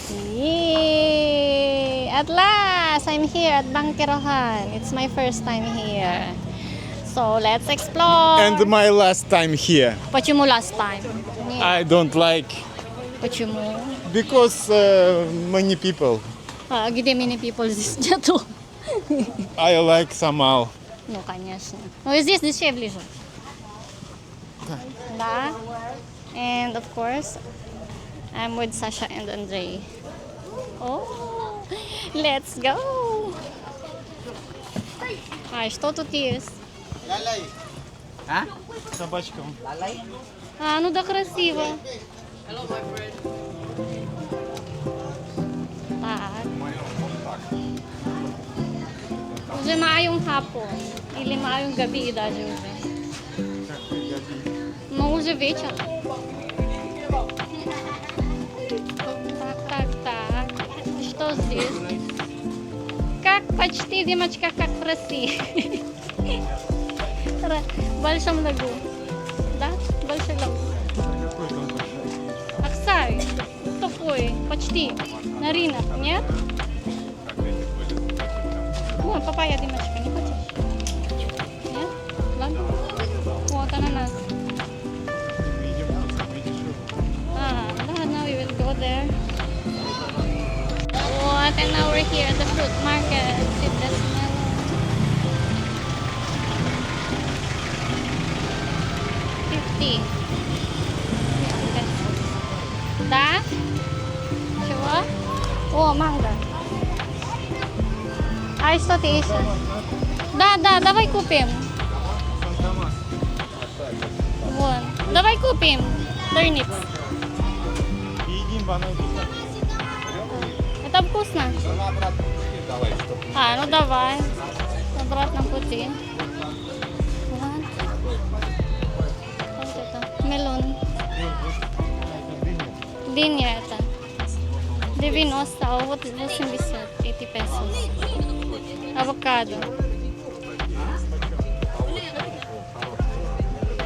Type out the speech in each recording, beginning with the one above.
Yay! At last, I'm here at Bangkerohan. It's my first time here. So let's explore. And my last time here. Почему last time? Нет. I don't like Почему? because many people. А где many people здесь нету? I like somehow. Ну, конечно. Ну, и здесь дешевле же. Да. And of course, I'm with Sasha and Andre. Oh, let's go. А, что тут есть? Собачка. А, ну да, красиво. Так. Уже maayong hapon. Или maayong gabi даже уже. Но уже вечер. Так. Что здесь? Как почти, Димочка, как в России. В большом лагу. Да? Большой лагу. Аксай. Такой. Почти. На рынок. Нет? Вон, папайя, Димочка, не хочешь? Нет? Ладно. Вот ананас. Now we will go there. What? And now we're here at the fruit market. With the smell. $50. Да? Чего? О, манго. А что ты ищешь? Да, давай купим. Вон. Давай купим. Turnips. Это вкусно. А, ну давай. В обратном пути. Вот. Вот это. Мелон. Диня это. 90, а вот 80. 80 pesos. Авокадо.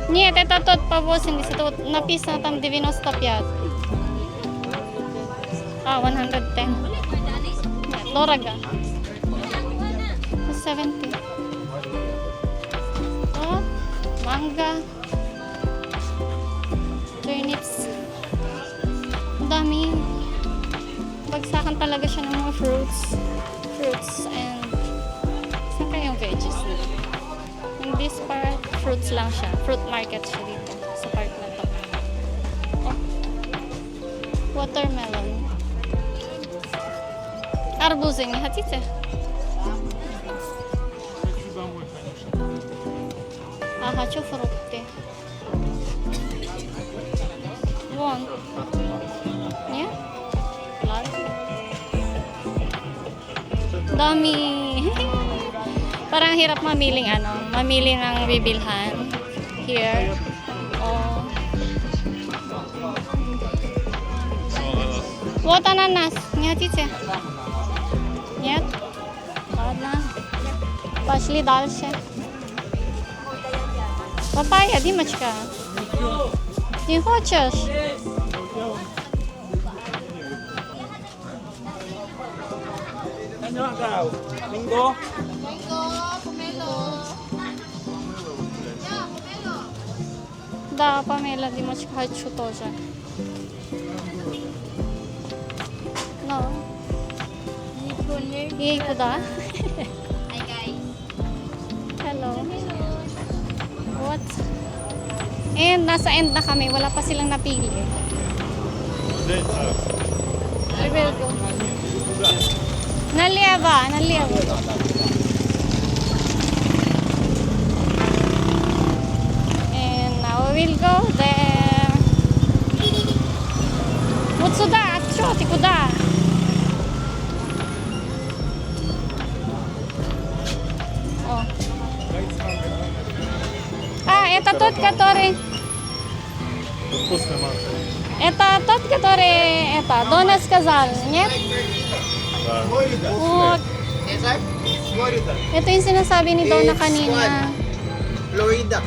Нет, это тот по 80. Вот написано там 95. А, 110. Нет, дорого. 70. Вот. Манго. Turnips. Dami. Bagsakan talaga siya ng mga fruits and saan kaya yung veggies nila? In this part, fruits lang siya. Fruit market siya dito sa part na to. Oh. Watermelon. Арбузы не хотите? А хочу фрукты. Вон. Нет? Ладно. Dami. Parang hirap mamiling mamili ng bibilhan. Here. Oh. Вот ананас. Не хотите? Нет? Ладно. Пошли дальше. Папайя, Димочка. Не хочешь? Ano ikaw? Linggo? Да, помела, Димочка, хочу тоже. No. Yay, куда? Hi guys. Hello. What? And nasa end na kami. Wala pa silang napili. I will go. Налево. And now we will go there. Вот сюда. Чё ты, куда? О. А, это тот, который... Вкусная манго. Это тот, который... Дона сказал, нет? Да. Вот. Cesar? Florida. Ito yung sinasabi ni Donna kanina. Florida.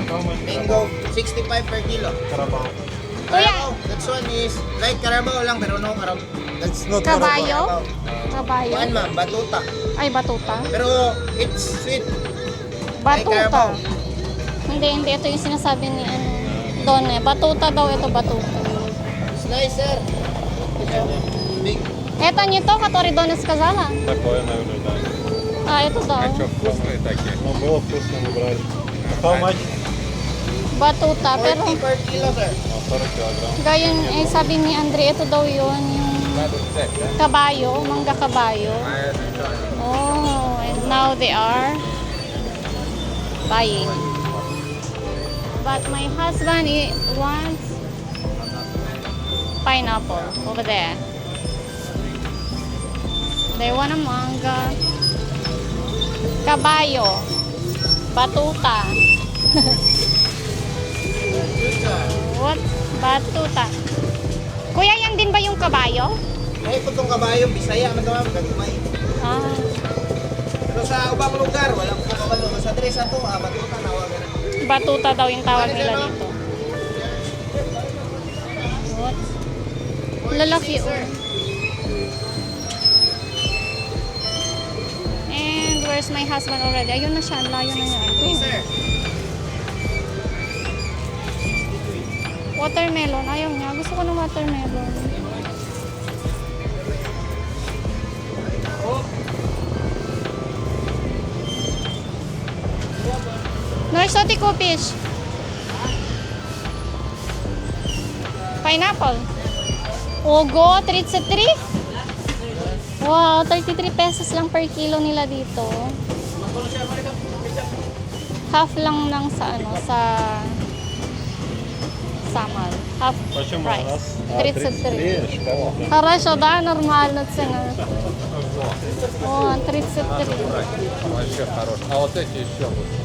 How much? Mango, 65 per kilo. Carabao. Kuya, That one is Like Carabao lang, pero no Carabao. It's not Kabayo? Kuan Kabayo? ma'am, batuta. Ay, batuta. Pero it's sweet. Batuta. Carabao. Hindi. Ito yung sinasabi ni ano. Don eh. Batuta daw ito, batuta. It's nice, sir. Big. Это не то, который Дона сказала? Такое, наверное, да. А, это да. Вкусные такие. Ну, было вкусно, мы брали. How much? Batuta. 40 Pero, per kilo, sir. 40 килограмм. gayon, eh, sabi ni Andre, ito daw yun, yung kabayo, mangga kabayo. Oh, and now they are buying. But my husband wants pineapple over there. They want a manga. Kabayo. Batuta. What? Batuta. Kuya, yan din ba yung kabayo? Ay, putong kabayo, Bisaya, magkama, gagumay. Ah. Pero sa ubang lugar, walang kabalo. Sa tres ato, batuta, nawagan na. Batuta daw yung tawag nila dito. What? Lalaki oh. And where's my husband already? Ayun na siya, ang layo na niya. Hey, sir. Watermelon, ayaw niya. Gusto ko ng watermelon. No, exotic fish. Pineapple. Ogo, 33. Wow, 33 pesos lang per kilo nila dito. Half lang ng sa ano, sa Самал. Half Почему у price. нас? 33. Шикарно. Хорошо, да, нормально цена. О, 33. Вообще хорош. А вот эти еще лучше.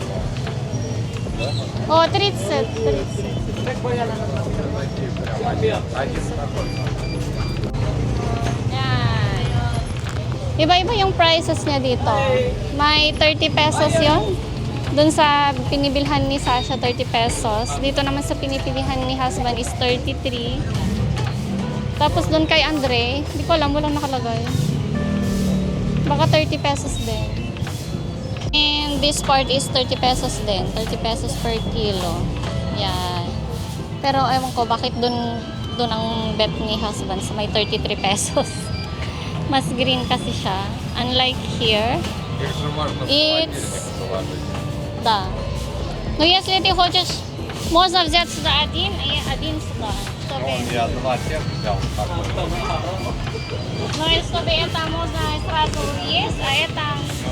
О, 30. 30. Такие прям один такой. Yan. Iba-iba yung prices niya dito. May 30 pesos yon. Doon sa pinibilhan ni Sasha, 30 pesos. Dito naman sa pinipilihan ni husband is 33. Tapos doon kay Andre, hindi ko alam, walang nakalagay. Baka 30 pesos din. And this part is 30 pesos din. 30 pesos per kilo. Yan. Pero ewan ko, bakit doon ang bet ni husband sa may 33 pesos. Mas green kasi siya. Unlike here, Их же можно в It's- холодильник положить. да. Но если ты хочешь, можно взять сюда один и один сюда. Чтобы, Ну, я два тех взял. Какой? но и чтобы это можно сразу есть, а это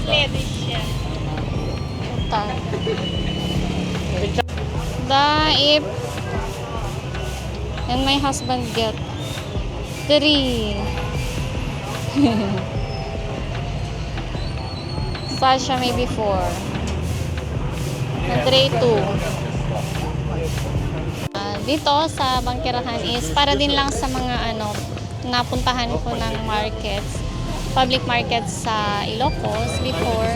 следующее. Вот так. Да, и and my husband get 3. Sasha maybe 4. Andre 2. Dito sa Bangkirahan is para din lang sa mga ano napuntahan ko ng markets, public markets sa Ilocos before.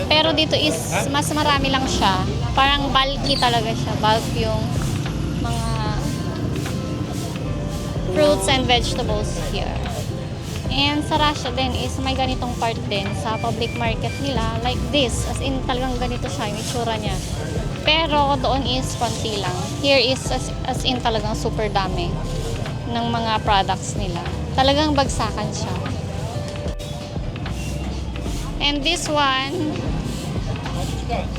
Pero dito is mas marami lang siya. Parang bulky talaga siya. Bulk yung mga fruits and vegetables here. And sa Russia din is may ganitong part din sa public market nila like this. As in talagang ganito siya yung itsura niya. Pero doon is konti lang. Here is as in talagang super dami ng mga products nila. Talagang bagsakan siya. And this one,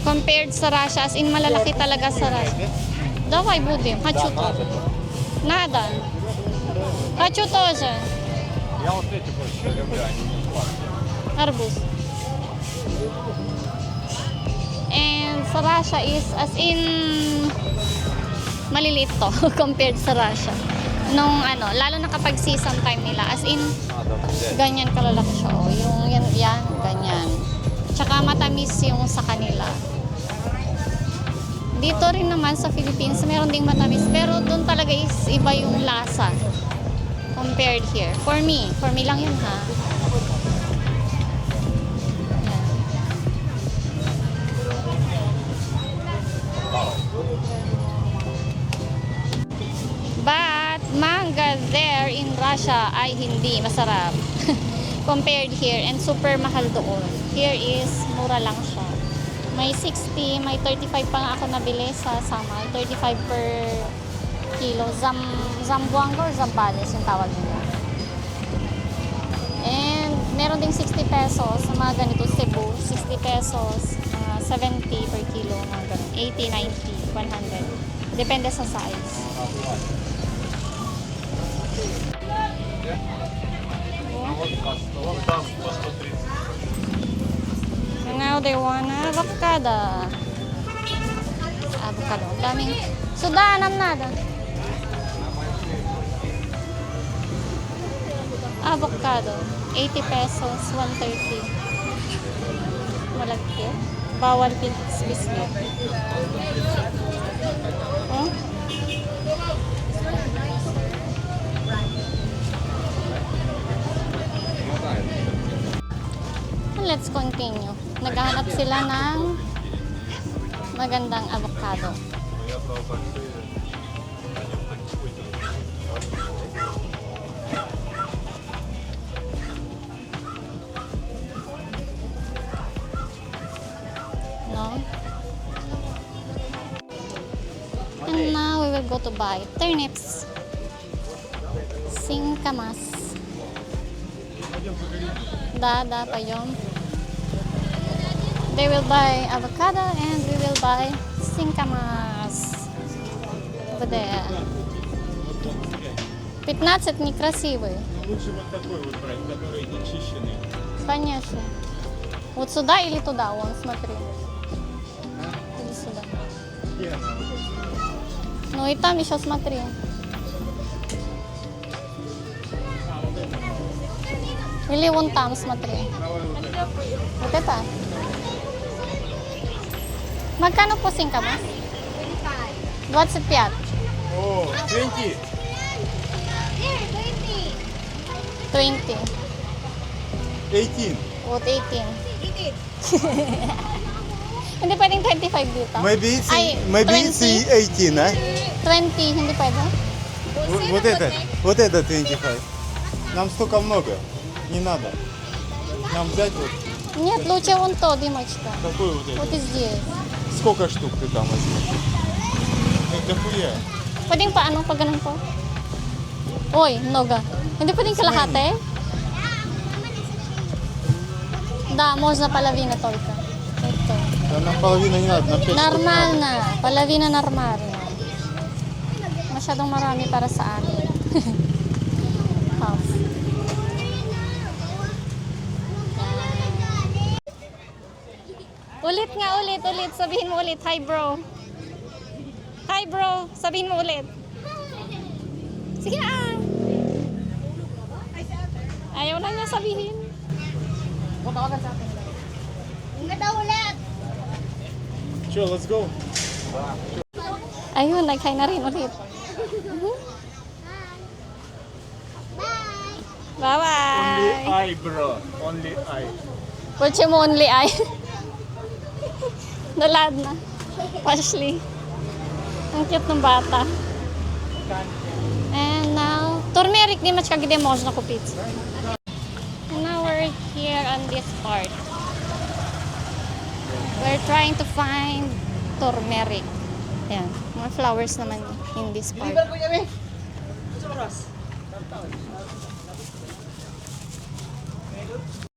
compared sa Russia, as in malalaki talaga sa Russia. Давай будем. Хочу тоже. Надо. Хочу тоже. Я вот эти больше люблю, они не сладкие. Arbus. And sa Russia is as in maliliit to compared sa Russia. Nung ano, lalo na kapag season time nila, as in Надо взять. ganyan kalalaki siya. Oh. Yung yan, ganyan. Tsaka matamis yung sa kanila. Dito rin naman sa Philippines, meron ding matamis. Pero doon talaga is iba yung lasa compared here. For me lang yun ha. But manga there malasa siya ay hindi masarap. Compared here and super mahal doon. Here is mura lang siya. May 60, may 35 pa nga ako nabili sa Samal. 35 per kilo. Zamboanga or Zambales yung tawag nila. And meron ding 60 pesos sa mga ganito Cebu. 60 pesos, 70 per kilo, mga ganun. 80, 90, 100. Depende sa size. And now they want avocado. Avocado. Daming. Sudah, nam nada. Avocado. 80 pesos, 130. Malagkit. Bawal biscuit. Oh? Let's continue. Naghahanap sila ng magandang avocado. No? And now we will go to buy turnips. Singkamas. Da, payom. They will buy avocado and we will buy singkamas. Over there. 15 некрасивый. Лучше вот такой вот брать, который не чищенный. Конечно. Вот сюда или туда, вон, смотри. Или сюда. Где она? Ну и там еще смотри. Или вон там, смотри. Вот это? Magkano po singkamas? 25. О, 20. 20. 18. What 18? Hindi pwedeng 25 dito. Maybe it's, Ay, maybe 20? it's 18, а? 20, hindi pwede? Вот это 25. Нам столько много. Не надо. Нам взять вот Нет, лучше вон то, Димочка. Какой вот Вот это? и здесь. сколько штук ты там возьмешь? Это хуя. Pwedeng pa ano, pag ganun po? Oy, много. Hindi pwedeng kalahati? Да, можно половина только. Ito. Да, нам половина не надо, нам 5 штук надо. Нормально. Половина нормально. Masyadong marami para sa akin. Half. Ulit nga, ulit. Sabihin mo ulit. Hi, bro. Hi, bro. Sabihin mo ulit. Sige na. Ayaw na niya sabihin. Че, let's go. Ayun, nag-hi na rin ulit. Bye-bye. I, bro. Only I. Почему only I? Nalad na. Ashley. Ang cute ng bata. And now, turmeric Димочка, где можно купить? And now we're here on this part. We're trying to find turmeric. Ayan, mga flowers naman in this part.